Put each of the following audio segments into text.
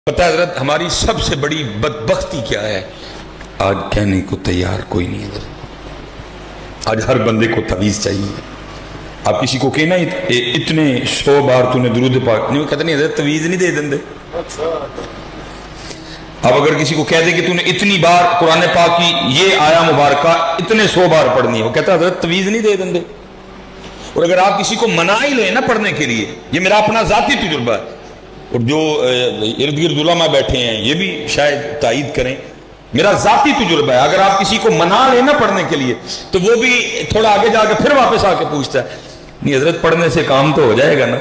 پتہ ہے حضرت ہماری سب سے بڑی بدبختی کیا ہے؟ آج کہنے کو تیار کوئی نہیں ہے حضرت۔ آج ہر بندے کو تعویذ چاہیے۔ آپ کسی کو کہنا اتنے 100 بار تو نے درود پاک نہیں، وہ کہتے نہیں حضرت تعویذ نہیں دے دیں۔ اب اگر کسی کو کہہ دے کہ تو نے اتنی بار قرآن پاک کی یہ آیا مبارکہ اتنے 100 بار پڑھنی ہے، وہ کہتا ہے حضرت تعویذ نہیں دے دیں۔ اور اگر آپ کسی کو منا ہی لیں نا پڑھنے کے لیے، یہ میرا اپنا ذاتی تجربہ ہے، اور جو ارد گرد علماء بیٹھے ہیں یہ بھی شاید تائید کریں، میرا ذاتی تجربہ ہے، اگر آپ کسی کو منا لیں نا پڑھنے کے لیے تو وہ بھی تھوڑا آگے جا کے پھر واپس آ کے پوچھتا ہے نہیں حضرت پڑھنے سے کام تو ہو جائے گا نا۔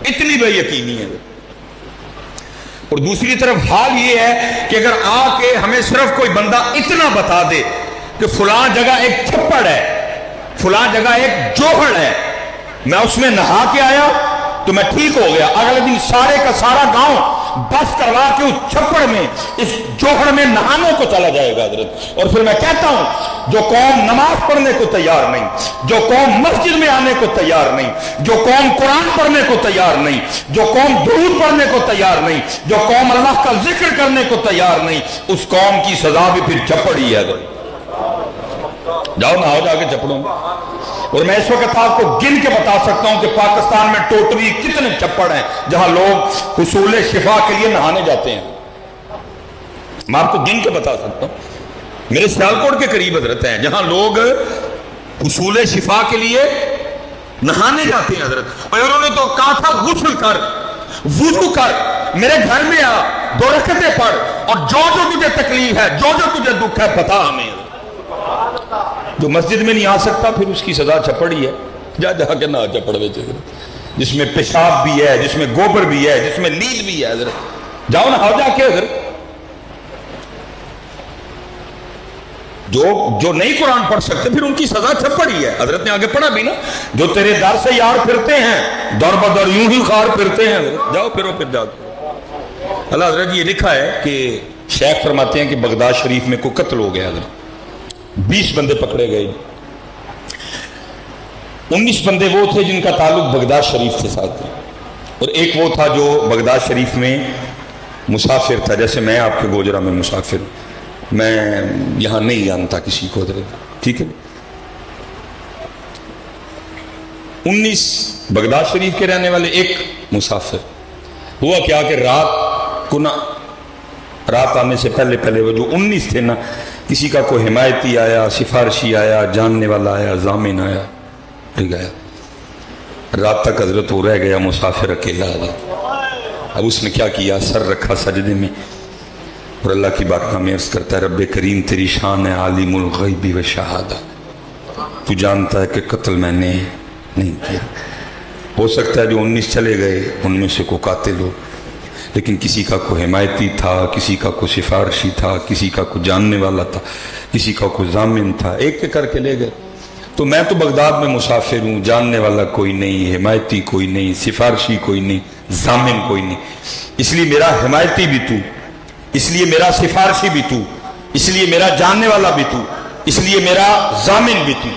اتنی بے یقینی ہے۔ اور دوسری طرف حال یہ ہے کہ اگر آ کے ہمیں صرف کوئی بندہ اتنا بتا دے کہ فلاں جگہ ایک چھپڑ ہے، فلاں جگہ ایک جوہر ہے، میں اس میں نہا کے آیا تو میں ٹھیک ہو گیا، اگلے دن سارے کا سارا گاؤں بس کروا کے اس چھپڑ میں اس جوہر میں نہانے کو چلا جائے گا حضرت۔ اور پھر میں کہتا ہوں جو قوم نماز پڑھنے کو تیار نہیں، جو قوم مسجد میں آنے کو تیار نہیں، جو قوم قرآن پڑھنے کو تیار نہیں، جو قوم درود پڑھنے کو تیار نہیں، جو قوم اللہ کا ذکر کرنے کو تیار نہیں، اس قوم کی سزا بھی پھر چھپڑ ہی ہے حضرت۔ جاؤ نہاؤ جا کے چھپڑوں میں۔ اور میں اس وقت آپ کو گن کے بتا سکتا ہوں کہ پاکستان میں ٹوٹلی کتنے چھپڑ ہیں جہاں لوگ حصول شفا کے لیے نہانے جاتے ہیں۔ میں آپ کو گن کے بتا سکتا ہوں، میرے سیالکوٹ کے قریب حضرت ہیں جہاں لوگ حصول شفا کے لیے نہانے جاتے ہیں حضرت۔ اور انہوں نے تو کہا تھا غسل کر، وضو کر، میرے گھر میں آ، 2 رکعتیں پڑھ، اور جو جو تجھے تکلیف ہے، جو جو تجھے دکھ ہے بتا ہمیں۔ جو مسجد میں نہیں آ سکتا پھر اس کی سزا چھپڑی ہے، جا جا کے نہ چھپڑ میں جس میں پیشاب بھی ہے، جس میں گوبر بھی ہے، جس میں نیند بھی ہے حضرت، جاؤ نہ جا کے حضرت۔ جو نہیں قرآن پڑھ سکتے پھر ان کی سزا چھپڑی ہے۔ حضرت نے آگے پڑھا بھی نا، جو تیرے در سے یار پھرتے ہیں دور بدر یوں ہی خار پھرتے ہیں حضرت، جاؤ پھرو پھر جاؤ۔ اللہ حضرت یہ لکھا ہے کہ شیخ فرماتے ہیں کہ بغداد شریف میں کوئی قتل ہو گیا حضرت، 20 بندے پکڑے گئے، 19 بندے وہ تھے جن کا تعلق بغداد شریف کے ساتھ تھا، اور ایک وہ تھا جو بغداد شریف میں مسافر تھا، جیسے میں آپ کے گوجرا میں مسافر ہوں، میں یہاں نہیں جانتا کسی کو حضرت، ٹھیک ہے۔ 19 بغداد شریف کے رہنے والے، ایک مسافر۔ ہوا کیا کہ رات آنے سے پہلے وہ جو 19 تھے نا، کسی کا کوئی حمایتی آیا، سفارشی آیا، جاننے والا آیا، ضامن آیا، پھر گیا۔ رات تک حضرت وہ رہ گیا مسافر اکیلا حضرت۔ اب اس نے کیا کیا، سر رکھا سجدے میں اور اللہ کی بارگاہ میں عرض کرتا ہے رب کریم تیری شان ہے عالم الغیب و شہادہ، تو جانتا ہے کہ قتل میں نے نہیں کیا، ہو سکتا ہے جو 19 چلے گئے ان میں سے کوئی قاتل ہو، لیکن کسی کا کوئی حمایتی تھا، کسی کا کوئی سفارشی تھا، کسی کا کوئی جاننے والا تھا، کسی کا کوئی ضامن تھا، ایک ایک کر کے لے گئے۔ تو میں تو بغداد میں مسافر ہوں، جاننے والا کوئی نہیں، حمایتی کوئی نہیں، سفارشی کوئی نہیں، ضامن کوئی نہیں، اس لیے میرا حمایتی بھی تو، اس لیے میرا سفارشی بھی تو، اس لیے میرا جاننے والا بھی تو، اس لیے میرا ضامن بھی تو۔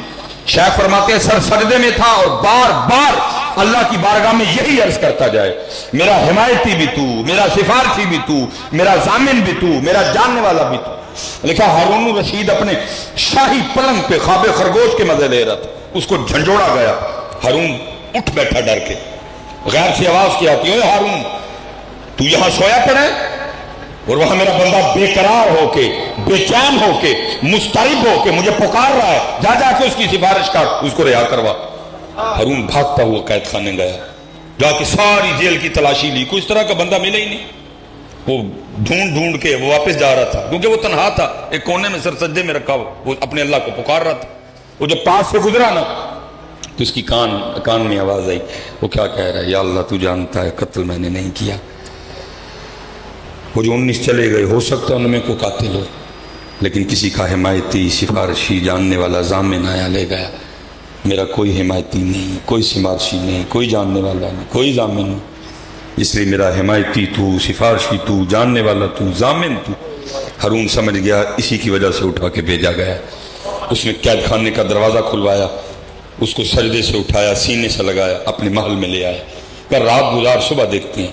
شیخ فرماتے ہیں سر سجدے میں تھا اور بار بار اللہ کی بارگاہ میں یہی عرض کرتا جائے میرا حمایتی بھی تو، میرا سفارشی بھی تو، میرا ضامن بھی تو، میرا جاننے والا بھی تو۔ لکھا ہارون الرشید اپنے شاہی پلنگ پہ خواب خرگوش کے مزے لے رہا تھا، اس کو جھنجھوڑا گیا، ہارون اٹھ بیٹھا ڈر کے، غیر سے آواز کی آتی ہے ہارون تو یہاں سویا پڑا ہے، اور وہاں میرا بندہ بے قرار ہو کے، بے چین ہو کے، مضطرب ہو کے مجھے پکار رہا ہے، جا جا کے اس کی سفارش کر، اس کو رہا کروا۔ ہارون بھاگتا ہوا قید خانے گیا، جا کے ساری جیل کی تلاشی لی، کوئی اس طرح کا بندہ ملے ہی نہیں۔ وہ ڈھونڈ کے وہ واپس جا رہا تھا، کیونکہ وہ تنہا تھا، ایک کونے میں سر سجدے میں رکھا وہ اپنے اللہ کو پکار رہا تھا۔ وہ جب پاس سے گزرا نا تو اس کی کان میں آواز آئی، وہ کیا کہہ رہا ہے، یا اللہ تو جانتا ہے قتل میں نے نہیں کیا۔ وہ جو 19 چلے گئے ہو سکتا ہے ان میں کوئی قاتل ہو، لیکن کسی کا حمایتی، سفارشی، جاننے والا، ضامن آیا لے گیا، میرا کوئی حمایتی نہیں، کوئی سفارشی نہیں، کوئی جاننے والا نہیں، کوئی ضامن نہیں، اس لیے میرا حمایتی تو، سفارشی تو، جاننے والا تو، ضامن تو۔ ہارون سمجھ گیا اسی کی وجہ سے اٹھا کے بھیجا گیا۔ اس نے قید خانے کا دروازہ کھلوایا، اس کو سجدے سے اٹھایا، سینے سے لگایا، اپنے محل میں لے آیا، کہ رات گزار صبح دیکھتے ہیں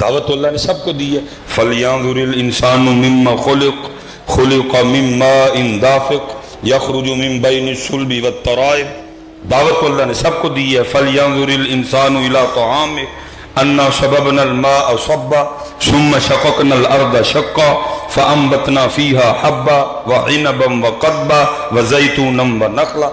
دعوت اللہ نے سب کو دی ہے. فَلْيَنظُرِ الْإِنسَانُ مِمَّا خُلِقَ مِن مَّاءٍ دَافِقٍ يَخْرُجُ مِن بَيْنِ الصُّلْبِ وَالتَّرَائِبِ. دعوت اللہ نے سب کو دی ہے. فَلْيَنظُرِ الْإِنسَانُ إِلَىٰ طَعَامِهِ أَنَّا صَبَبْنَا الْمَاءَ صَبًّا ثُمَّ شَقَقْنَا الْأَرْضَ شَقًّا فَأَنبَتْنَا فِيهَا حَبًّا وَعِنَبًا وَقَضْبًا وَزَيْتُونًا وَنَخْلًا.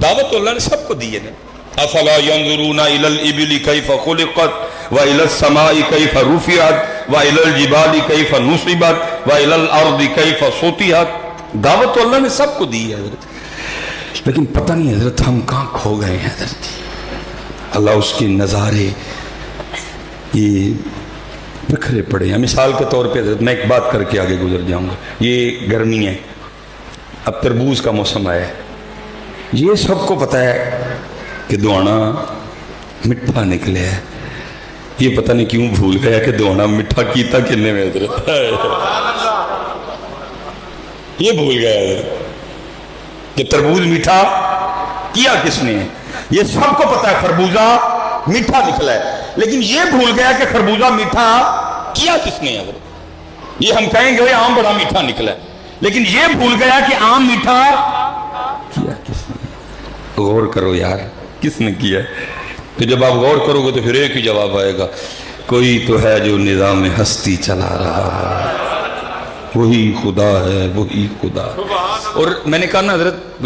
دعوت اللہ نے سب کو دی ہے. افلا ينظرون الى الابل كيف خلقت والى السماء كيف رفعت والى الجبال كيف نصبت والى الارض كيف سطحت. دعوت اللہ نے سب کو دی ہے حضرت, لیکن پتہ نہیں حضرت ہم کہاں کھو گئے ہیں حضرت. اللہ اس کے نظارے یہ بکھرے پڑے ہیں. مثال کے طور پہ حضرت میں ایک بات کر کے آگے گزر جاؤں گا. یہ گرمی ہے, اب تربوز کا موسم آیا ہے. یہ سب کو پتہ ہے کہ دوانا مٹھا نکلے ہے. یہ پتہ نہیں کیوں بھول گیا کہ دوانا مٹھا کیتا کنے میں حضرت, یہ بھول گیا حضرت کہ تربوز میٹھا کیا کس نے. یہ سب کو پتہ ہے خربوزہ میٹھا نکلا ہے, لیکن یہ بھول گیا کہ خربوزہ میٹھا کیا کس نے حضرت. یہ ہم کہیں گے آم بڑا میٹھا نکلا ہے, لیکن یہ بھول گیا کہ آم میٹھا کیا کس نے. غور کرو یار, کس نے کیا. تو جب آپ غور کرو گے تو پھر ایک ہی جواب آئے گا, کوئی تو ہے جو نظام ہستی چلا رہا ہے, وہی خدا ہے, وہی خدا. اور میں نے کہا نا حضرت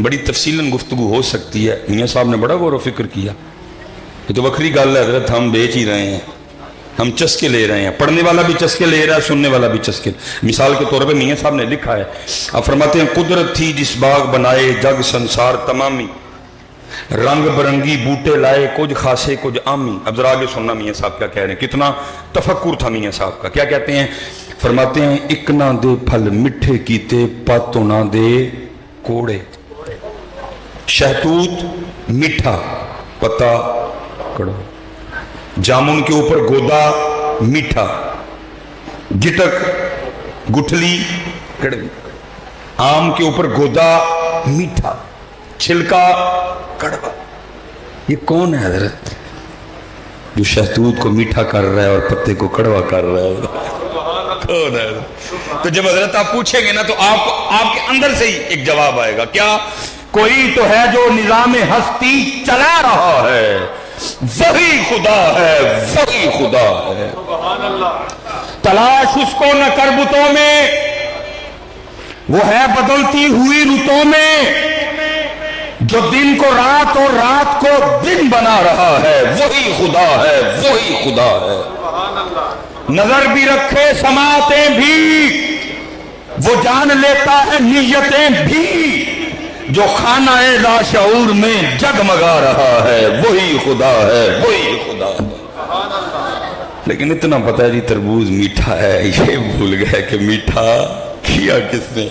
بڑی تفصیلاً گفتگو ہو سکتی ہے. میاں صاحب نے بڑا غور و فکر کیا. یہ تو وکری گل ہے حضرت, ہم بیچ ہی رہے ہیں, ہم چسکے لے رہے ہیں. پڑھنے والا بھی چسکے لے رہا ہے, سننے والا بھی چسکے. مثال کے طور پہ میاں صاحب نے لکھا ہے, آپ فرماتے ہیں قدرت تھی جس باغ بنائے جگ سنسار تمامی, رنگ برنگی بوٹے لائے کچھ خاصے کچھ عامی. اب ذرا آگے سننا میاں صاحب کیا کہہ رہے ہیں. کتنا تفکر تھا میاں صاحب کا. کیا کہتے ہیں, فرماتے ہیں ایک نہ دے پھل مٹھے کیتے پتو نہ دے کوڑے. شہتوت میٹھا پتا کڑوا, جامن کے اوپر گودا میٹھا, گٹک گٹھلی کڑوی, آم کے اوپر گودا میٹھا, چھلکا کڑوا. یہ کون ہے حضرت جو شہتوت کو میٹھا کر رہا ہے اور پتے کو کڑوا کر رہا ہے؟ کون ہے؟ تو جب حضرت آپ پوچھیں گے نا تو آپ کے اندر سے ہی ایک جواب آئے گا, کیا کوئی تو ہے جو نظام ہستی چلا رہا ہے, وہی خدا ہے, وہی خدا ہے. تلاش اس کو نہ کر بتوں میں, وہ ہے بدلتی ہوئی رتوں میں, جو دن کو رات اور رات کو دن بنا رہا ہے, وہی خدا ہے, وہی خدا ہے. نظر بھی رکھے سماعتیں بھی, وہ جان لیتا ہے نیتیں بھی, جو خانہ لاشعور میں جگمگا رہا ہے, وہی خدا ہے, وہی خدا ہے. لیکن اتنا پتہ ہے جی تربوز میٹھا ہے, یہ بھول گئے کہ میٹھا کیا کس نے.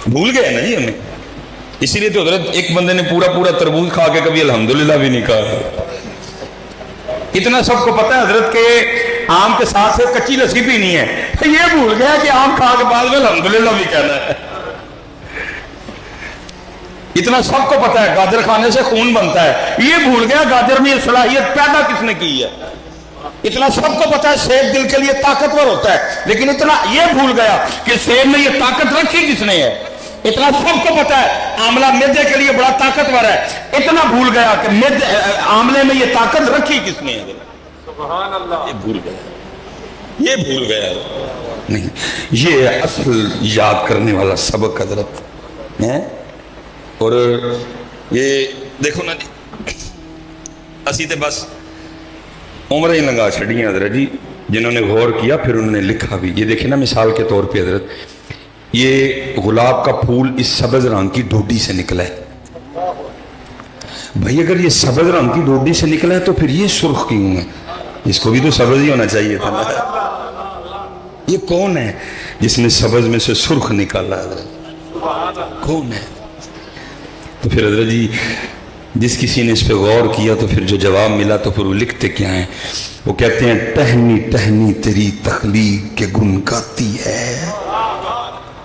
بھول گئے نا جی ہمیں. اسی لیے تو حضرت ایک بندے نے پورا تربوز کھا کے کبھی الحمدللہ بھی نہیں کہا. اتنا سب کو پتہ ہے حضرت کہ آم کے ساتھ سے کچی لسی پینی ہے, یہ بھول گیا کہ آم کھا کے بعد میں الحمدللہ بھی کہنا ہے. اتنا سب کو پتہ ہے گاجر کھانے سے خون بنتا ہے, یہ بھول گیا گاجر میں یہ صلاحیت پیدا کس نے کی ہے. اتنا سب کو پتہ ہے سیب دل کے لیے طاقتور ہوتا ہے, لیکن اتنا یہ بھول گیا کہ سیب میں یہ طاقت رکھی کس نے ہے. اتنا سب کو پتہ ہے آملہ معدے کے لیے بڑا طاقتور ہے, اتنا بھول گیا کہ آملے میں یہ طاقت رکھی کس نے ہے. سبحان اللہ. یہ بھول گیا, یہ بھول گیا نہیں. یہ اصل یاد کرنے والا سبق حضرت ہے. اور یہ دیکھو نا جی, اسی تے بس عمریں لنگا چھڑی حضرت جی, جنہوں نے غور کیا پھر انہوں نے لکھا بھی. یہ دیکھیں نا مثال کے طور پہ حضرت, یہ گلاب کا پھول اس سبز رنگ کی ڈوڈی سے نکلا ہے. بھائی اگر یہ سبز رنگ کی ڈوڈی سے نکلا ہے تو پھر یہ سرخ کیوں ہے؟ اس کو بھی تو سبز ہی ہونا چاہیے تھا نا. یہ کون ہے جس نے سبز میں سے سرخ نکالا حضرت؟ کون ہے؟ تو پھر حضرت جی جس کسی نے اس پہ غور کیا تو پھر جو جواب ملا تو پھر وہ لکھتے کیا ہیں, وہ کہتے ہیں ٹہنی ٹہنی تیری تخلیق کے گن گاتی ہے,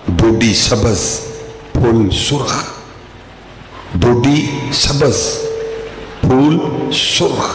ڈوڈی سبز پھول سرخ, ڈوڈی سبز پھول سرخ.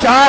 4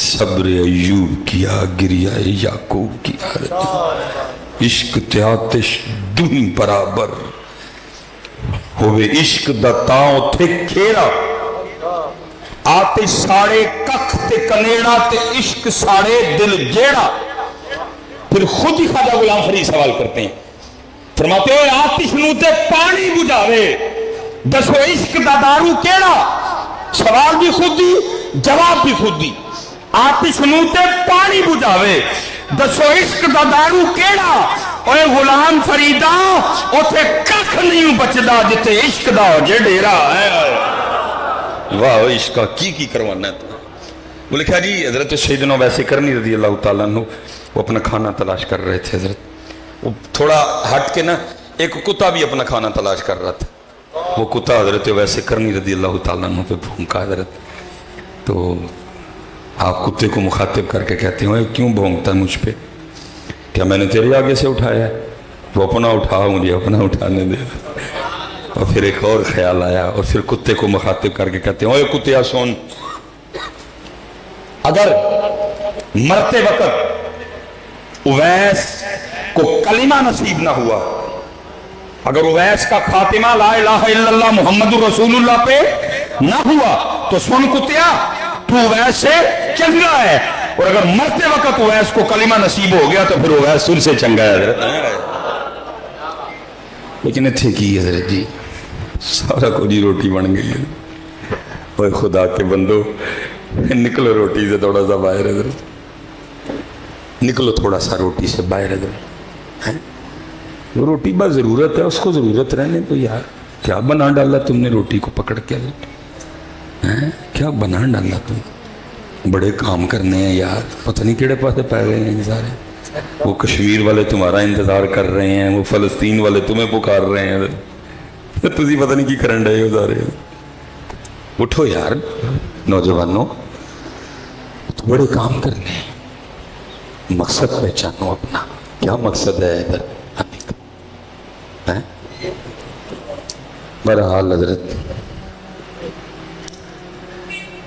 صبر ایوب کیا گریا یعقوب کیا عشق تے آتش دونی برابر ہوئے عشق دا تاؤں تھے کھیرا آتش ساڑے ککھ تے کنیڑا تے عشق ساڑے دل جیڑا. پھر خود ہی خواجہ غلام فرید سوال کرتے ہیں فرماتے ہوئے آتش نو تے پانی بجھاوے دسو عشق دا دارو کیڑا. سوال بھی خود ہی جواب بھی خود ہی. آتش نو تے پانی بجھاوے دسو عشق دا دارو کیڑا. اوے غلام فریدا اوتھے ککھ نہیں بچدا جتے عشق دا جے ڈیرا ہے. واہ عشق کا کی کروانا ہے. وہ لکھا جی حضرت سیدنا ویسے کرنی رضی اللہ تعالیٰ عنہ وہ اپنا کھانا تلاش کر رہے تھے. حضرت وہ تھوڑا ہٹ کے نا ایک کتا بھی اپنا کھانا تلاش کر رہا تھا. وہ کتا حضرت ویسے کرنی رضی اللہ تعالیٰ عنہ پہ بھونکا. حضرت تو آپ کتے کو مخاطب کر کے کہتے ہیں کیوں بھونکتا ہے مجھ پہ؟ کیا میں نے تیرے آگے سے اٹھایا ہے؟ وہ اپنا اٹھا مجھے اپنا اٹھانے دے. اور پھر ایک اور خیال آیا اور پھر کتے کو مخاطب کر کے کہتے ہیں اوے کتیا سن، اگر مرتے وقت اویس کو کلمہ نصیب نہ ہوا، اگر اویس کا خاتمہ لا الہ الا اللہ محمد رسول اللہ پہ نہ ہوا تو سن کتیا تو اویس سے چنگا ہے، اور اگر مرتے وقت اویس کو کلمہ نصیب ہو گیا تو پھر اویس سن سے چنگا ہے. لیکن اتھے کی حضرت جی سارا کو جی روٹی بن گئی. اوہ خدا کے بندو نکلو روٹی سے تھوڑا سا باہر. حضرت نکلو تھوڑا سا روٹی سے باہر. حضرت وہ روٹی بس ضرورت ہے، اس کو ضرورت رہنے تو یار. کیا بنا ڈالا تم نے روٹی کو پکڑ کے؟ کیا بنا ڈالا تم؟ بڑے کام کرنے ہیں یار، پتہ نہیں کیڑے پاسے پہ گئے ہیں سارے. وہ کشمیر والے تمہارا انتظار کر رہے ہیں، وہ فلسطین والے تمہیں پکار رہے ہیں. تسی پتہ نہیں کی کرن رہے ہو سارے. اٹھو یار نوجوانوں، بڑے کام کرنے ہیں. مقصد پہچانو اپنا. کیا مقصد ہے ادھر آنے کا؟ بہرحال حضرت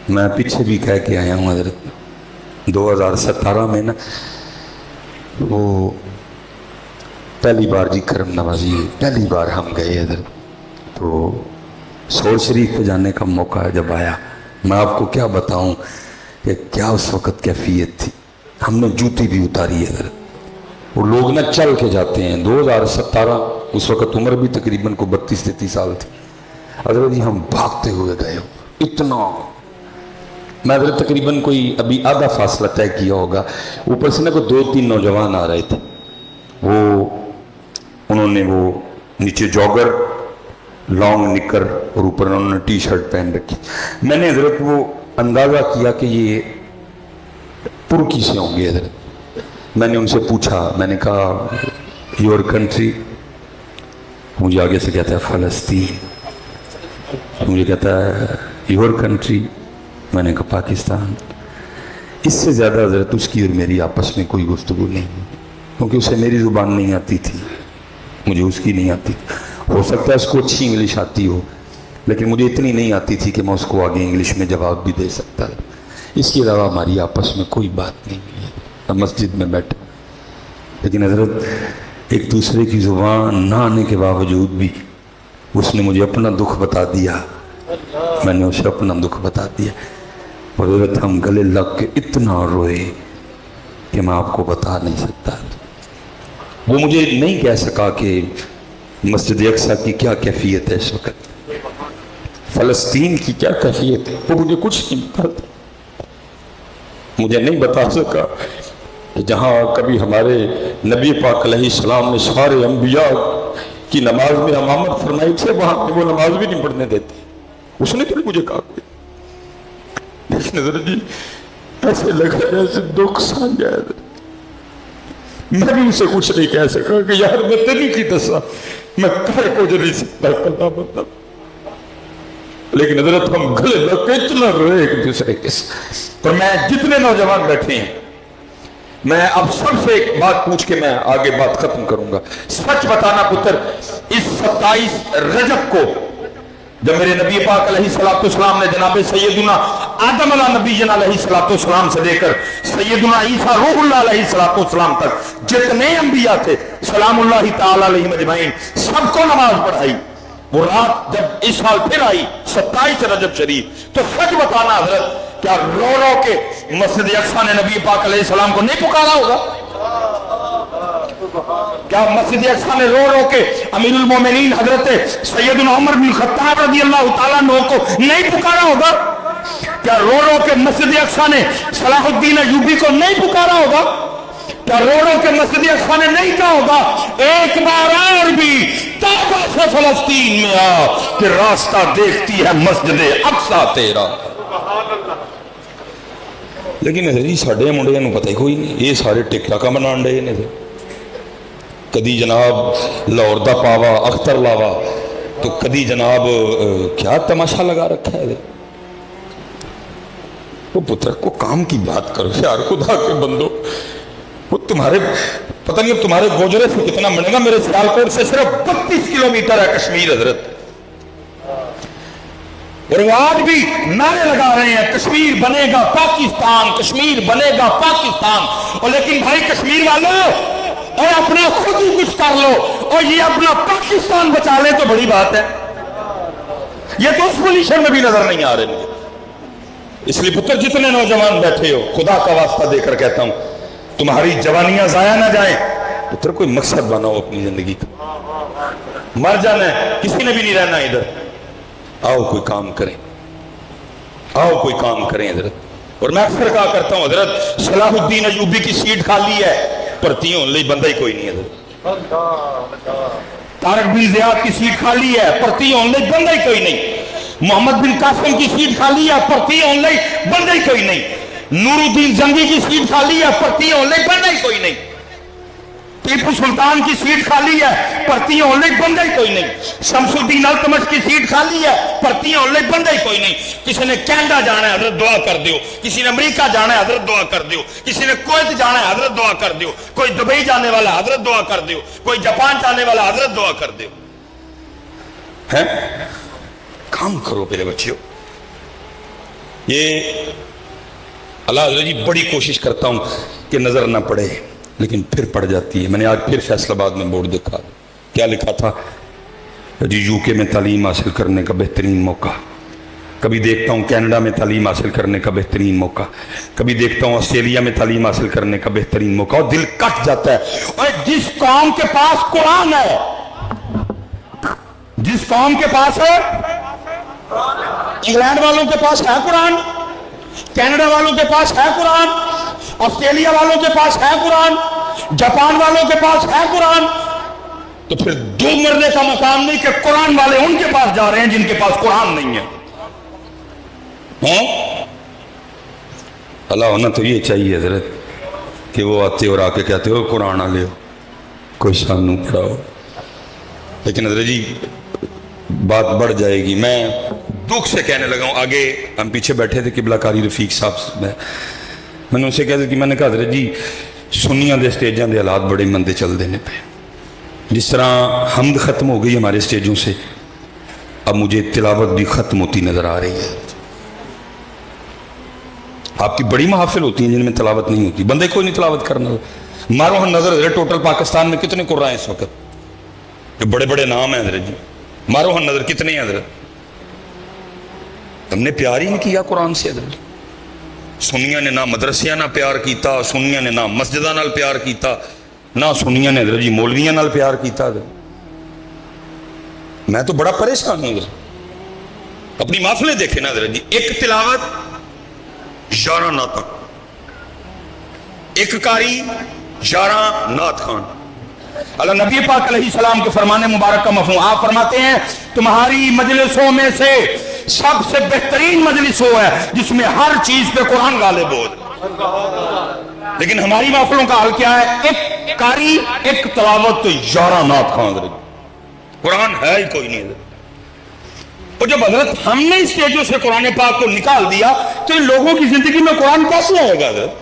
میں پیچھے بھی کہہ کے آیا ہوں حضرت 2017 میں نا وہ پہلی بار جی کرم نوازی پہلی بار ہم گئے حضرت. تو سور شریف پہ جانے کا موقع جب آیا، میں آپ کو کیا بتاؤں کہ کیا اس وقت کیفیت تھی. ہم نے جوتی بھی اتاری ہے حضرت. وہ لوگ نہ چل کے جاتے ہیں. 2017 اس وقت عمر بھی تقریباً کو 32-33 سال تھی. حضرت جی ہم بھاگتے ہوئے گئے. اتنا میں حضرت تقریباً کوئی ابھی آدھا فاصلہ طے کیا ہوگا. اوپر سے نا کوئی 2-3 نوجوان آ رہے تھے. وہ انہوں نے وہ نیچے جاگر لانگ نکر اور اوپر انہوں نے ٹی شرٹ پہن رکھی. میں نے حضرت وہ اندازہ کیا کہ یہ ترکی سے ہوں گے. حضرت میں نے ان سے پوچھا، میں نے کہا یور کنٹری؟ مجھے آگے سے کہتا ہے فلسطین. مجھے کہتا ہے یور کنٹری؟ میں نے کہا پاکستان. اس سے زیادہ حضرت اس کی اور میری آپس میں کوئی گفتگو نہیں، کیونکہ اسے میری زبان نہیں آتی تھی، مجھے اس کی نہیں آتی تھی. ہو سکتا ہے اس کو اچھی انگلش آتی ہو، لیکن مجھے اتنی نہیں آتی تھی کہ میں اس کو آگے انگلش میں جواب بھی دے سکتا. اس کے علاوہ ہماری آپس میں کوئی بات نہیں ہے. مسجد میں بیٹھے، لیکن حضرت ایک دوسرے کی زبان نہ آنے کے باوجود بھی اس نے مجھے اپنا دکھ بتا دیا، میں نے اسے اپنا دکھ بتا دیا. اور حضرت ہم گلے لگ کے اتنا روئے کہ میں آپ کو بتا نہیں سکتا. وہ مجھے نہیں کہہ سکا کہ مسجد اقصیٰ کی کیا کیفیت ہے اس وقت، فلسطین کی کیا کیفیت ہے، وہ مجھے کچھ نہیں بتا. مجھے نہیں بتا سکا کہ جہاں کبھی ہمارے نبی پاک علیہ السلام نے سارے انبیاء کی نماز میں امامت فرمائی تھی، وہاں پہ وہ نماز بھی نہیں پڑھنے دیتے. اس نے تو مجھے کہا کوئی. لیکن حضرت جی ایسے لگا جیسے دکھ سان جائے. میں بھی اسے کچھ نہیں کہہ سکا کہ یار میں تیری کی دسا، میں کہے کو جو نہیں سکتا کرنا مطلب. لیکن حضرت ہم گلے لگ کے اتنا روئے ایک دوسرے کے ساتھ. اور میں جتنے نوجوان بیٹھے ہیں، میں اب سب سے ایک بات پوچھ کے میں آگے بات ختم کروں گا. سچ بتانا پتر، اس 27 رجب کو جب میرے نبی پاک علیہ السلام نے جناب سیدنا آدم علیہ نبی جن علیہ السلام سے لے کر سیدنا عیسیٰ روح اللہ علیہ السلام تک جتنے انبیاء تھے سلام اللہ تعالی علیہ مجمعین سب کو نماز پڑھائی. وہ رات جب اس سال پھر آئی 27 رجب شریف تو سچ بتانا حضرت کیا رو رو کے مسجد اقصیٰ نے نبی پاک علیہ السلام کو نہیں پکارا ہوگا؟ کیا مسجد اقصیٰ نے رو رو کے امیر المومنین حضرت سیدنا عمر بن خطاب رضی اللہ تعالیٰ عنہ کو نہیں پکارا ہوگا؟ کیا رو رو کے مسجد اقصیٰ نے صلاح الدین ایوبی کو نہیں پکارا ہوگا؟ کیا رو رو کے مسجد اقصیٰ نے نہیں کہا ہوگا ایک بار اور بھی توبہ سے فلسطین میں آ کہ راستہ دیکھتی ہے مسجد اقصیٰ تیرا؟ لیکن جی ساڈے منڈیاں نوں پتہ ہی کوئی نہیں، یہ سارے ٹکرا کا بنان ڈے نے. کدی جناب لاہور دا پاوا اختر لاوا تو کدی جناب کیا تماشا لگا رکھا ہے. وہ پتر کو کام کی بات کرو یار خدا کے بندو. وہ تمہارے پتہ نہیں اب تمہارے گوجرے سے کتنا بنے گا، میرے سیالکوٹ سے صرف 32 کلومیٹر ہے کشمیر حضرت، اور وہ آج بھی نعرے لگا رہے ہیں کشمیر بنے گا پاکستان، کشمیر بنے گا پاکستان. اور لیکن بھائی کشمیر والوں اور اپنا خود ہی کچھ کر لو اور یہ اپنا پاکستان بچا لے تو بڑی بات ہے. یہ تو اس پوزیشن میں بھی نظر نہیں آ رہے مجھے. اس لیے پتر جتنے نوجوان بیٹھے ہو خدا کا واسطہ دے کر کہتا ہوں تمہاری جوانیاں ضائع نہ جائیں. پتر کوئی مقصد بناؤ اپنی زندگی کا. مر جانا ہے، کسی نے بھی نہیں رہنا ادھر. آؤ کوئی کام کریں، آؤ کوئی کام کریں حضرت. اور میں اکثر کہا کرتا ہوں حضرت صلاح الدین ایوبی کی سیٹ خالی ہے پرتیوں لئی بندہ ہی کوئی نہیں حضرت. طارق بن زیاد کی سیٹ خالی ہے پرتیوں لئی بندہ ہی کوئی نہیں. محمد بن قاسم کی سیٹ خالی ہے پرتیوں لئی بندہ ہی کوئی نہیں. نور الدین زنگی کی سیٹ خالی ہے پرتیوں لئی بندہ ہی کوئی نہیں. ٹیپو سلطان کی سیٹ خالی ہے پرتیوں لئی بندہ ہی کوئی نہیں. شمس الدین التمش کی سیٹ خالی ہے پرتیوں لئی بندہ ہی کوئی نہیں. کسی نے کینیڈا جانا ہے حضرت دعا کر دیو، کسی نے امریکہ جانا ہے حضرت دعا کر دیو، کسی نے کویت جانا ہے حضرت دعا کر دیو، کوئی دبئی جانے والا حضرت دعا کر دیو، کوئی جاپان جانے والا حضرت دعا کر دیو. ہے کام کرو میرے بچیوں. یہ اللہ حضرت جی بڑی کوشش کرتا ہوں کہ نظر نہ پڑے لیکن پھر پڑ جاتی ہے. میں نے آج پھر فیصل آباد میں بورڈ دیکھا، کیا لکھا تھا جی یو کے میں تعلیم حاصل کرنے کا بہترین موقع. کبھی دیکھتا ہوں کینیڈا میں تعلیم حاصل کرنے کا بہترین موقع، کبھی دیکھتا ہوں آسٹریلیا میں تعلیم حاصل کرنے کا بہترین موقع. اور دل کٹ جاتا ہے. اور جس قوم کے پاس قرآن ہے، جس قوم کے پاس ہے، انگلینڈ والوں کے پاس ہے قرآن، کینیڈا والوں کے پاس ہے قرآن، آسٹریلیا والوں کے پاس ہے قرآن، جاپان والوں کے پاس ہے قرآن، تو پھر دو مرنے کا مقام نہیں کہ قرآن والے ان کے پاس جا رہے ہیں جن کے پاس قرآن نہیں ہے. اللہ ہونا تو یہ چاہیے حضرت کہ وہ آتے اور آ کے کہتے ہو قرآن آ لے کوئی سانو پڑھاؤ. لیکن حضرت جی بات بڑھ جائے گی. میں دکھ سے کہنے لگا ہوں. آگے ہم پیچھے بیٹھے تھے قبلہ کاری رفیق صاحب، میں نے ان سے کہا کہ میں نے کہا حضرت جی سنیاں دے سٹیجاں دے حالات بڑے مندے چل دینے پہ. جس طرح حمد ختم ہو گئی ہمارے سٹیجوں سے، اب مجھے تلاوت بھی ختم ہوتی نظر آ رہی ہے. آپ کی بڑی محافل ہوتی ہیں جن میں تلاوت نہیں ہوتی، بندے کوئی نہیں تلاوت کرنا. مارو ہم نظر حضرت ٹوٹل پاکستان میں کتنے قرآن ہیں اس وقت جو بڑے بڑے نام ہیں حضرت جی، مارو ہم نظر کتنے ہیں حضرت. ہم نے پیار ہی نہیں کیا قرآن سے حضرت. سنیاں نے نہ مدرسیاں نہ پیار کیتا، سنیاں نے نہ مسجداں نال پیار کیتا، نہ سنیاں نے حضرت جی مولویاں نال پیار کیتا. میں تو بڑا پریشان ہوں حضرت. اپنی محفلیں دیکھیں نا حضرت جی، ایک تلاوت 11 نعتک، ایک قاری 11 نعت خان. اللہ نبی پاک علیہ السلام کے فرمان مبارک کا مفہوم آپ فرماتے ہیں تمہاری مجلسوں میں سے سب سے بہترین مجلس وہ ہے جس میں ہر چیز پہ قرآن غالب ہو. لیکن ہماری محفلوں کا حال کیا ہے؟ ایک قاری، ایک تلاوت، 11 نعت خان. قرآن ہے ہی کوئی نہیں. اور جب حضرت ہم نے اسٹیجوں سے قرآن پاک کو نکال دیا تو ان لوگوں کی زندگی میں قرآن کیسے آئے گا حضرت؟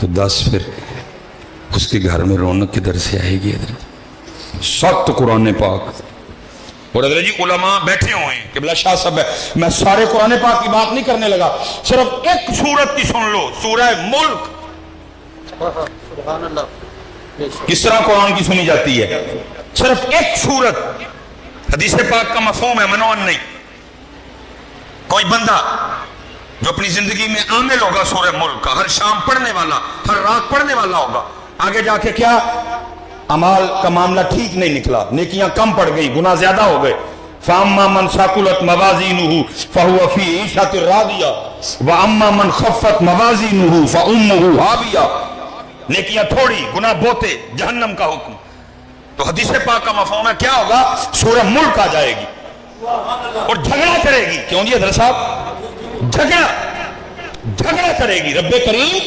تو 10 پھر اس کے گھر میں رونق کدھر سے آئے گی؟ سخت قرآن پاک. اور حضرت جی علماء بیٹھے ہوئے ہیں کہ بلا شاہ صاحب ہے، میں سارے قرآن پاک کی بات نہیں کرنے لگا، صرف ایک سورت کی سن لو، سورہ ملک. سبحان اللہ. کس طرح قرآن کی سنی جاتی ہے؟ صرف ایک سورت. حدیث پاک کا مفہوم ہے، منون نہیں. کوئی بندہ جو اپنی زندگی میں عامل ہوگا سورہ ملک کا، ہر شام پڑھنے والا، ہر رات پڑھنے والا ہوگا، آگے جا کے کیا اعمال کا معاملہ ٹھیک نہیں نکلا، نیکیاں کم پڑ گئی، گناہ زیادہ ہو گئے. فَأَمَّا مَنْ ثَقُلَتْ مَوَازِينُهُ فَهُوَ فِي عِيشَةٍ رَاضِيَةٍ وَأَمَّا مَنْ خَفَّتْ مَوَازِينُهُ فَأُمُّهُ هَاوِيَةٌ. نیکیاں تھوڑی، گناہ بہتے، جہنم کا حکم. تو حدیث پاک کا مفہوم ہے کیا ہوگا؟ سورہ ملک آ جائے گی اور جھگڑا کرے گی. کیوں جی حضرت صاحب؟ جھگڑا کرے گی. رب کریم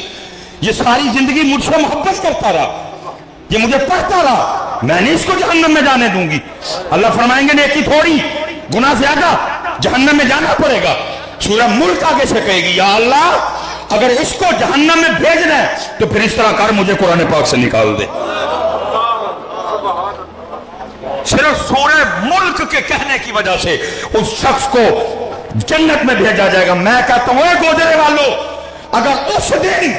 یہ ساری زندگی مجھ سے محبت کرتا رہا، یہ مجھے پڑھتا رہا، میں نہیں اس کو جہنم میں جانے دوں گی. اللہ فرمائیں گے نیکی تھوڑی، گناہ زیادہ، جہنم میں جانا پڑے گا. سورہ ملک آگے سے کہے گی یا اللہ اگر اس کو جہنم میں بھیجنا ہے تو پھر اس طرح کر، مجھے قرآن پاک سے نکال دے. صرف سورہ ملک کے کہنے کی وجہ سے اس شخص کو جنت میں بھیجا جائے گا. میں کہتا ہوں اے گوجرے والوں، اگر اس دن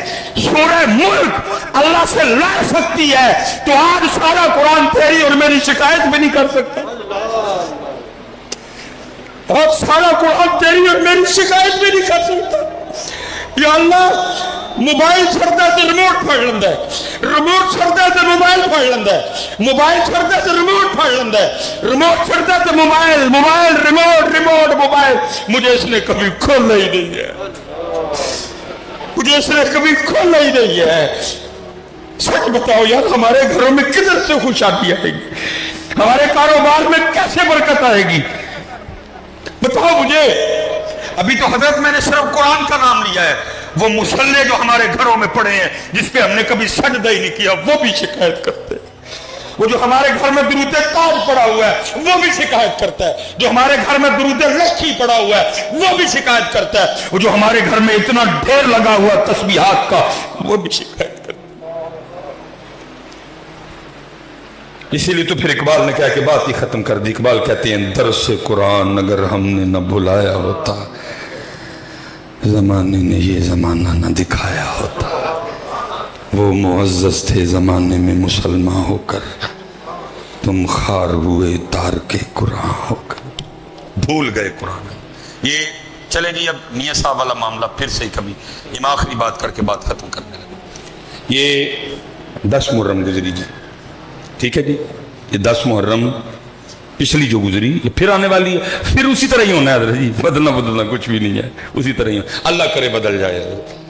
سورہ ملک اللہ سے لڑ سکتی ہے تو آج سارا قرآن تیری اور میری شکایت بھی نہیں کر سکتا. آج سارا قرآن تیری اور میری شکایت بھی نہیں کر سکتا. یا اللہ موبائل چھڑتا ہے تو ریموٹ پھڑ لیندہ ہے، ریموٹ چھڑتا ہے تو موبائل پھڑ لیندہ ہے، موبائل چھڑتا ہے تو ریموٹ پھڑ لیندہ ہے، ریموٹ چھڑتا ہے تو mobile, mobile remote, remote mobile. مجھے اس نے کبھی کھولا ہی نہیں ہے، مجھے اس نے کبھی کھولا ہی نہیں ہے. سچ بتاؤ یار، ہمارے گھروں میں کدھر سے خوشحالی آئے گی؟ ہمارے کاروبار میں کیسے برکت آئے گی؟ بتاؤ مجھے. ابھی تو حضرت میں نے صرف قرآن کا نام لیا ہے، وہ مصلے جو ہمارے گھروں میں پڑے ہیں جس پہ ہم نے کبھی سجدہ ہی نہیں کیا وہ بھی شکایت کرتے ہیں. وہ جو ہمارے گھر میں درود تاج پڑا ہوا ہے وہ بھی شکایت کرتا ہے. جو ہمارے گھر میں درود لکھی پڑا ہوا ہے وہ بھی شکایت کرتا ہے. وہ جو ہمارے گھر میں اتنا ڈھیر لگا ہوا تسبیحات کا وہ بھی شکایت کرتا ہے. اسی لیے تو پھر اقبال نے کہا کہ بات ہی ختم کر دی. اقبال کہتے ہیں درس قرآن اگر ہم نے نہ بھلایا ہوتا، زمانے نے یہ زمانہ نہ دکھایا ہوتا. وہ معزز تھے زمانے میں مسلمان ہو کر، تم خار ہوئے تار کے قرآن ہو کر. بھول گئے قرآن. یہ چلے جی اب میاں صاحب والا معاملہ پھر سے کبھی یہ آخری بات کر کے بات ختم کرنے لگے. یہ 10 محرم گزری جی، ٹھیک ہے جی. یہ 10 محرم پچھلی جو گزری یہ پھر آنے والی ہے، پھر اسی طرح ہی ہونا ہے حضرت جی. بدلنا کچھ بھی نہیں ہے، اسی طرح ہی ہونا. اللہ کرے بدل جائے حضرت،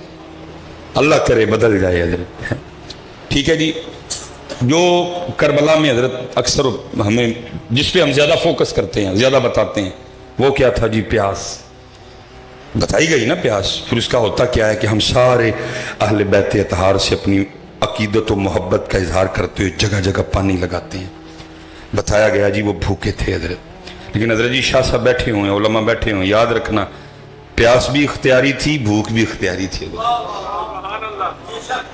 اللہ کرے بدل جائے حضرت. ٹھیک ہے جی. جو کربلا میں حضرت اکثر ہمیں جس پہ ہم زیادہ فوکس کرتے ہیں، زیادہ بتاتے ہیں، وہ کیا تھا جی؟ پیاس. بتائی گئی نا پیاس. پھر اس کا ہوتا کیا ہے کہ ہم سارے اہل بیت اطہار سے اپنی عقیدت و محبت کا اظہار کرتے ہوئے جگہ جگہ پانی لگاتے ہیں. بتایا گیا جی وہ بھوکے تھے حضرت. لیکن حضرت جی شاہ صاحب بیٹھے ہوئے ہیں، علماء بیٹھے ہوئے ہیں، یاد رکھنا پیاس بھی اختیاری تھی، بھوک بھی اختیاری تھی.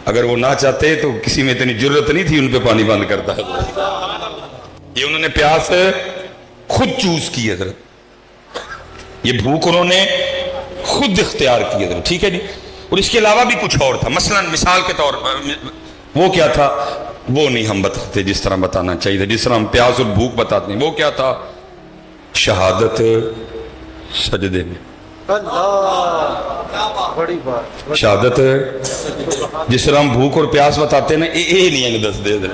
اگر وہ نہ چاہتے تو کسی میں اتنی جرت نہیں تھی ان پہ پانی بند کرتا ہے. یہ انہوں نے پیاس خود چوز کی حضرت، یہ بھوک انہوں نے خود اختیار کی حضرت. ٹھیک ہے جی. اور اس کے علاوہ بھی کچھ اور تھا. مثلا مثال کے طور پر وہ کیا تھا وہ نہیں ہم بتاتے جس طرح بتانا چاہیے. جس طرح ہم پیاس اور بھوک بتاتے ہیں وہ کیا تھا؟ شہادت سجدے میں. بڑی بات. شہادت جس طرح ہم بھوک اور پیاس بتاتے ہیں نا، یہ نہیں ہے 10 دے.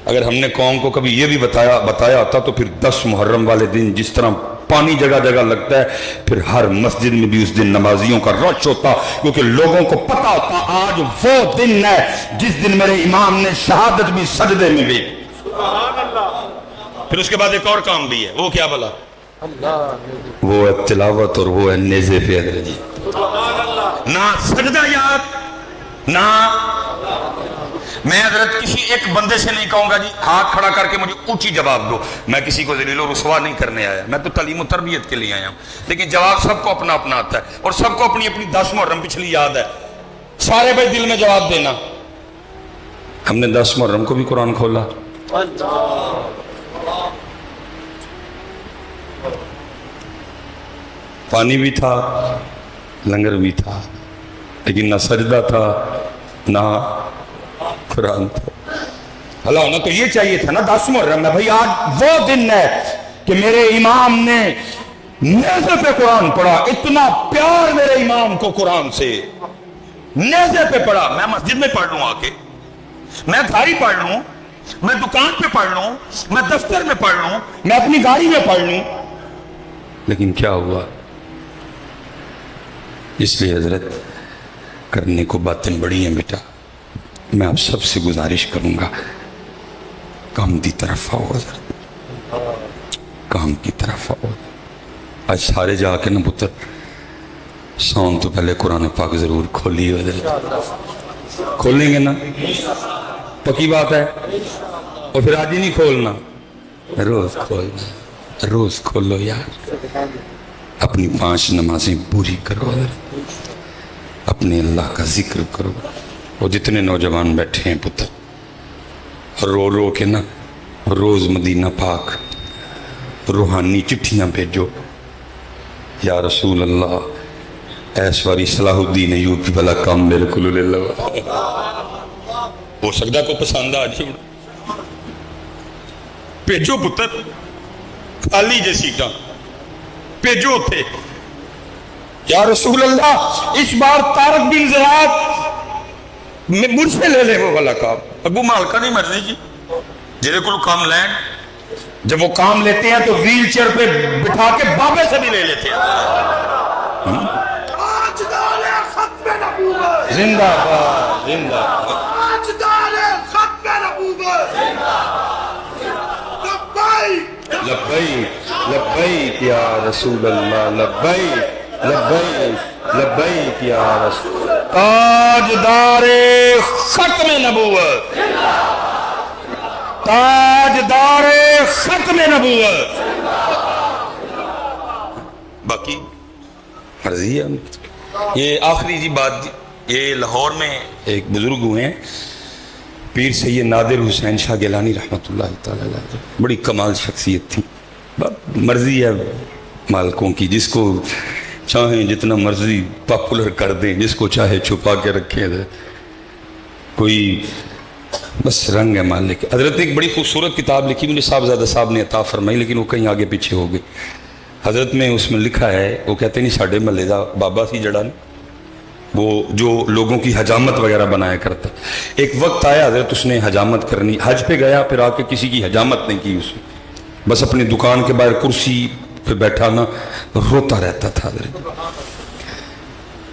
اگر ہم نے قوم کو کبھی یہ بھی بتایا ہوتا تو پھر 10 محرم والے دن جس طرح پانی جگہ جگہ لگتا ہے، پھر ہر مسجد میں بھی اس دن نمازیوں کا رش ہوتا، کیونکہ لوگوں کو پتا ہوتا آج وہ دن ہے جس دن میرے امام نے شہادت بھی سجدے میں بھی. پھر اس کے بعد ایک اور کام بھی ہے، وہ کیا بلا؟ وہ ہے تلاوت اور وہ ہے نیزے پہ حضرت جی. نہ سجدہ یاد نہ. میں حضرت کسی ایک بندے سے نہیں کہوں گا جی ہاتھ کھڑا کر کے مجھے اونچی جواب دو. میں کسی کو ذلیل و رسوا نہیں کرنے آیا، میں تو تعلیم و تربیت کے لیے آیا ہوں. لیکن جواب سب کو اپنا اپنا آتا ہے اور سب کو اپنی اپنی 10 محرم پچھلی یاد ہے. سارے بھائی دل میں جواب دینا. ہم نے 10 محرم کو بھی قرآن کھولا، پانی بھی تھا، لنگر بھی تھا، لیکن نہ سجدہ تھا نہ قرآن تھا۔ اللہ ہونا تو یہ چاہیے تھا نا 10 محرم میں، بھائی آج وہ دن ہے کہ میرے امام نے نیزے پہ قرآن پڑھا، اتنا پیار میرے امام کو قرآن سے، نیزے پہ پڑھا۔ میں مسجد میں پڑھ لوں آ کے، میں گھر ہی پڑھ لوں، میں دکان پہ پڑھ لوں، میں دفتر میں پڑھ لوں، میں اپنی گاڑی میں پڑھ لوں، لیکن کیا ہوا؟ اس لیے حضرت کرنے کو باتیں بڑی ہیں بیٹا، میں آپ سب سے گزارش کروں گا کام کی طرف آؤ حضرت، کام کی طرف آؤ۔ آج سارے جا کے نا پتر سون تو پہلے قرآن پاک ضرور کھولی حضرت، کھولیں گے نا؟ پکی بات ہے، اور پھر آج ہی نہیں کھولنا، روز کھولنا، روز کھولو یار، اپنی 5 نمازیں پوری کرو حضرت، اپنے اللہ کا ذکر کرو۔ وہ جتنے نوجوان بیٹھے ہیں پتر، رو رو کے نا روز مدینہ پاک روحانی چٹھیاں بھیجو، یا رسول اللہ ایسواری صلاح الدین ایوبی والا کام میرے کو لے لو، ہو سکتا کو پسند آ جی، بھیجو پتر، خالی جے سیٹاں بھیجو تھے۔ یا رسول اللہ اس بار طارق بن زیاد مجھ سے لے لے وہ والا کام، ابو مالکہ نہیں مرضی جی، جیرے کو کام لین، جب وہ کام لیتے ہیں تو ویل چیئر پہ بٹھا کے بابے سے بھی لے لیتے ہیں۔ زندہ باد، زندہ لبیک لبیک یا رسول اللہ، لبیک لبیک لبیک یا رسول اللہ، تاجدار ختم نبوت، تاجدار ختم نبوت۔ باقی مرضی ہے۔ یہ آخری جی بات، یہ لاہور میں ایک بزرگ ہوئے ہیں پیر سید نادر حسین شاہ گیلانی رحمۃ اللہ تعالی علیہ، بڑی کمال شخصیت تھی۔ مرضی ہے مالکوں کی، جس کو چاہیں جتنا مرضی پاپولر کر دیں، جس کو چاہے چھپا کے رکھیں، کوئی بس رنگ ہے مالک۔ حضرت نے ایک بڑی خوبصورت کتاب لکھی، مجھے صاحبزادہ صاحب نے عطا فرمائی، لیکن وہ کہیں آگے پیچھے ہو گئی۔ حضرت نے اس میں لکھا ہے، وہ کہتے ہیں نہیں ساڑھے محلے دا بابا سی جڑا وہ جو لوگوں کی حجامت وغیرہ بنایا کرتا، ایک وقت آیا حضرت اس نے حجامت کرنی، حج پہ گیا، پھر آ کے کسی کی حجامت نہیں کی اس نے، بس اپنی دکان کے باہر کرسی پہ بیٹھا نا روتا رہتا تھا حضرت۔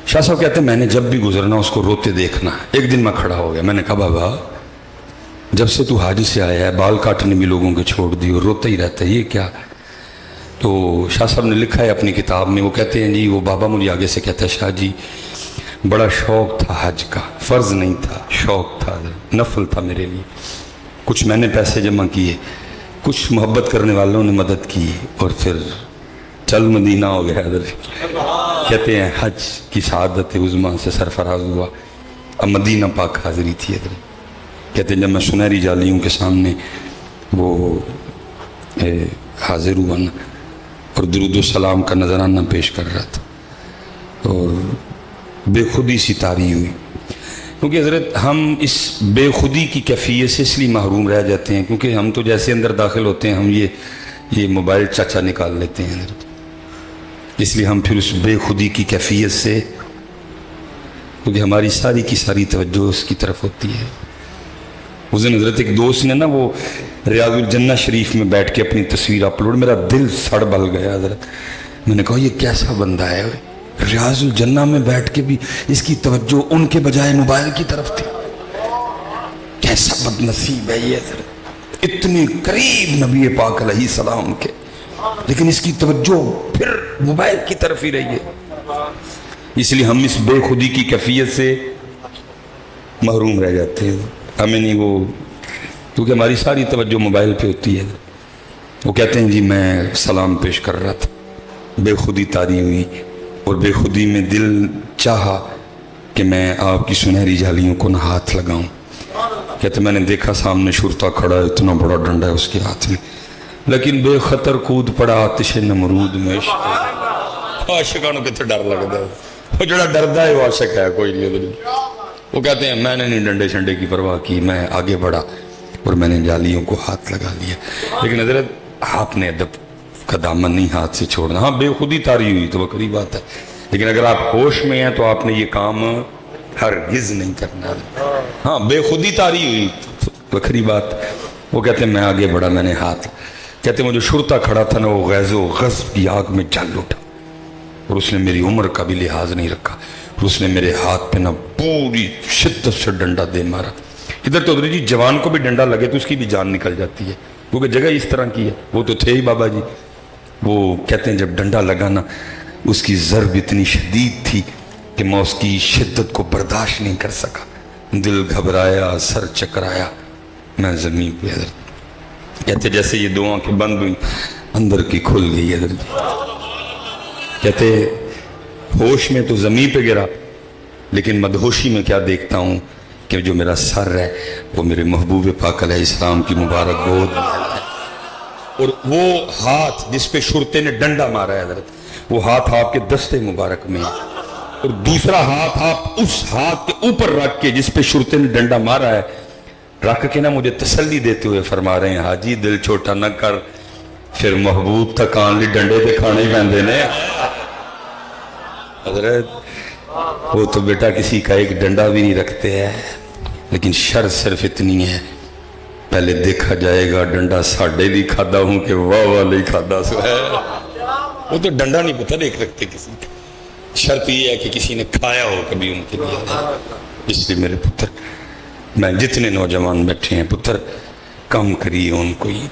شاہ صاحب کہتے ہیں میں نے جب بھی گزرنا اس کو روتے دیکھنا۔ ایک دن میں کھڑا ہو گیا، میں نے کہا بابا جب سے تو حج سے آیا ہے بال کاٹنے بھی لوگوں کے چھوڑ دی اور روتا ہی رہتا ہے، یہ کیا؟ تو شاہ صاحب نے لکھا ہے اپنی کتاب میں، وہ کہتے ہیں جی وہ بابا مجھے آگے سے کہتا ہے شاہ جی بڑا شوق تھا حج کا، فرض نہیں تھا، شوق تھا، نفل تھا میرے لیے، کچھ میں نے پیسے جمع کیے، کچھ محبت کرنے والوں نے مدد کی، اور پھر چل مدینہ ہو گیا حضرت۔ کہتے ہیں حج کی سعادت عظمیٰ سے سرفراز ہوا، اب مدینہ پاک حاضری تھی حضرت۔ کہتے ہیں جب میں سنہری جالیوں کے سامنے وہ حاضر ہوا نا اور درود و سلام کا نذرانہ پیش کر رہا تھا، اور بے خودی سی طاری ہوئی، کیونکہ حضرت ہم اس بے خودی کی کیفیت سے اس لیے محروم رہ جاتے ہیں کیونکہ ہم تو جیسے اندر داخل ہوتے ہیں ہم یہ موبائل چاچا نکال لیتے ہیں حضرت، اس لیے ہم پھر اس بے خودی کی کیفیت سے، کیونکہ ہماری ساری کی ساری توجہ اس کی طرف ہوتی ہے۔ اس دن حضرت ایک دوست نے نا وہ ریاض الجنہ شریف میں بیٹھ کے اپنی تصویر اپلوڈ، میرا دل سڑ بل گیا حضرت۔ میں نے کہا یہ کیسا بندہ ہے، ریاض الجنہ میں بیٹھ کے بھی اس کی توجہ ان کے بجائے موبائل کی طرف تھی، کیسا بد نصیب ہے یہ حضرت، اتنے قریب نبی پاک علیہ السلام کے، لیکن اس کی توجہ پھر موبائل کی طرف ہی رہی ہے۔ اس لیے ہم اس بے خودی کی کیفیت سے محروم رہ جاتے ہیں، ہمیں نہیں وہ، کیونکہ ہماری ساری توجہ موبائل پہ ہوتی ہے۔ وہ کہتے ہیں جی میں سلام پیش کر رہا تھا، بے خودی طاری ہوئی، اور بے خودی میں دل چاہا کہ میں آپ کی سنہری جالیوں کو نہ ہاتھ لگاؤں، کہتے میں نے دیکھا سامنے شرطا کھڑا ہے، اتنا بڑا ڈنڈا ہے اس کے ہاتھ میں، لیکن بے خطر کود پڑا آتش نمرود میں۔ عاشقانوں کتنے ڈر لگتا ہے، وہ جڑا ڈردا ہے وہ عاشق ہے کوئی نہیں۔ وہ کہتے ہیں میں نے نہیں ڈنڈے شنڈے کی پرواہ کی، میں آگے بڑھا اور میں نے جالیوں کو ہاتھ لگا لیا۔ لیکن حضرت آپ نے ادب کا دامن نہیں ہاتھ سے چھوڑنا۔ ہاں بے خودی تاری ہوئی تو بکری بات ہے، لیکن اگر آپ ہوش میں ہیں تو آپ نے یہ کام ہرگز نہیں کرنا۔ ہاں بے خودی تاری ہوئی بکری بات۔ وہ کہتے ہیں میں آگے بڑھا، میں نے ہاتھ، کہتے ہیں وہ جو شرطا کھڑا تھا نا وہ غیظ و غضب کی آگ میں جل اٹھا، اور اس نے میری عمر کا بھی لحاظ نہیں رکھا، اور اس نے میرے ہاتھ پہ نا پوری شدت سے ڈنڈا دے مارا۔ ادھر تو جی جوان کو بھی ڈنڈا لگے تو اس کی بھی جان نکل جاتی ہے، کیونکہ جگہ اس طرح کی ہے۔ وہ تو تھے ہی بابا جی، وہ کہتے ہیں جب ڈنڈا لگا نا اس کی ضرب اتنی شدید تھی کہ میں اس کی شدت کو برداشت نہیں کر سکا، دل گھبرایا، سر چکرایا، میں زمین پہ حضرت کہتے جیسے یہ دو آنکھیں بند ہوئی اندر کی کھل گئی حضرت۔ کہتے ہوش میں تو زمین پہ گرا، لیکن مدہوشی میں کیا دیکھتا ہوں کہ جو میرا سر ہے وہ میرے محبوب پاک علیہ السلام کی مبارک گود میں ہے، اور وہ ہاتھ جس پہ شرطے نے ڈنڈا مارا ہے حضرت، وہ ہاتھ آپ کے دستے مبارک میں ہے، اور دوسرا ہاتھ آپ اس ہاتھ کے اوپر رکھ کے جس پہ شرطے نے ڈنڈا مارا ہے رکھ کے نا مجھے تسلی دیتے ہوئے فرما رہے ہیں حاجی دل چھوٹا نہ کر، پھر محبوب تک آن لی ڈنڈے تے کھانے ہی پہندے نے۔ حضرت وہ تو بیٹا کسی کا ایک ڈنڈا بھی نہیں رکھتے ہیں، لیکن شرط صرف اتنی ہے پہلے دیکھا جائے گا ڈنڈا ساڑھے بھی کھادا ہوں کہ واہ واہ لئی کھادا سو ہے۔ وہ تو ڈنڈا نہیں پتہ دیکھ رکھتے کسی کا، شرط یہ ہے کہ کسی نے کھایا ہو کبھی ان کے لیے۔ اس لیے میرے پتر، میں جتنے نوجوان بیٹھے ہیں پتر کم کریے ان کو، ہی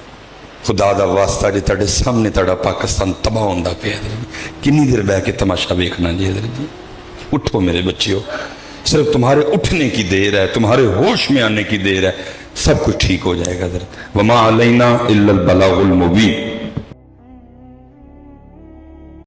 خدا دا واسطہ جی تڑے سامنے تڑا پاکستان تباہ ہوندہ پہ حضرت، کنی دیر بہ کے تماشا بیکھنا جی حضرت جی۔ اٹھو میرے بچیو، صرف تمہارے اٹھنے کی دیر ہے، تمہارے ہوش میں آنے کی دیر ہے، سب کچھ ٹھیک ہو جائے گا حضرت۔ وما علینا الا البلاغ المبین۔